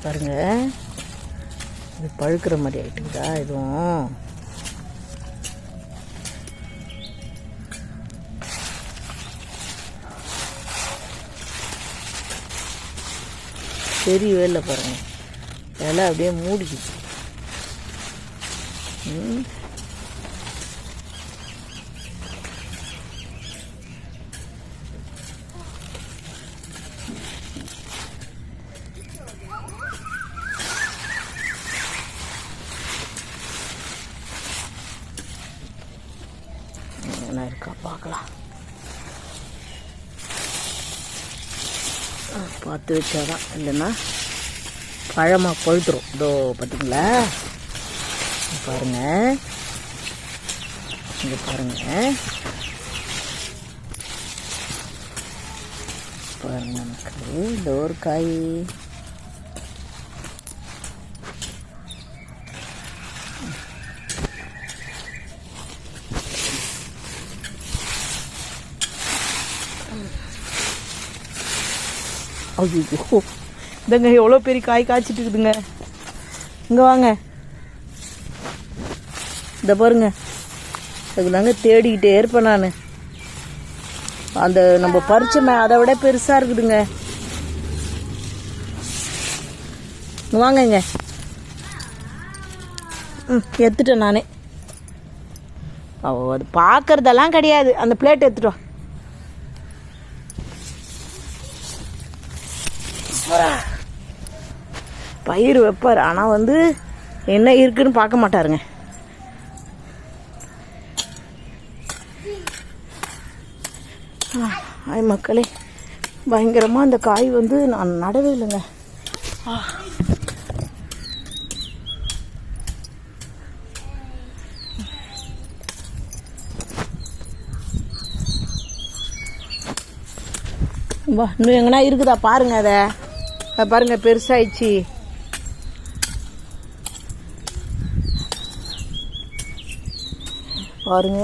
பாருங்க, இது பழுக்கிற மாதிரி ஆகிட்டுக்குதா இதுவும். தெரியவே இல்லை பாருங்கள், இலை அப்படியே மூடிக்குது. என்ன இருக்கா பார்க்கலாம், பார்த்து வச்சாதான், இல்லைன்னா பழமாக பழுத்துரும். இதோ பார்த்தீங்களா, பாருங்க, இங்கே பாருங்க, பாருங்க நமக்கு இந்த ஒரு காய். ஐயோ, இந்தங்க எவ்வளோ பெரிய காய் காய்ச்சிட்டு இருக்குதுங்க. இங்கே வாங்க, இந்த பாருங்க, அதுக்கு தாங்க தேடிக்கிட்டே இருப்பேன் நான். அந்த நம்ம பறிச்சோமே அதை விட பெருசாக இருக்குதுங்க. வாங்கங்க, எடுத்துட்டேன் நானே. அது பார்க்கறதெல்லாம் கிடையாது. அந்த பிளேட் எடுத்துட்டு வா. பயிர் வைப்பார், ஆனால் வந்து என்ன இருக்குன்னு பார்க்க மாட்டாருங்க. ஆய் மக்களே, பயங்கரமாக அந்த காய் வந்து நான் நடவே இல்லைங்க. வா, இன்னும் எங்கன்னா இருக்குதா பாருங்க. அதை பாருங்க, பெருசாயிடுச்சு பாருங்க.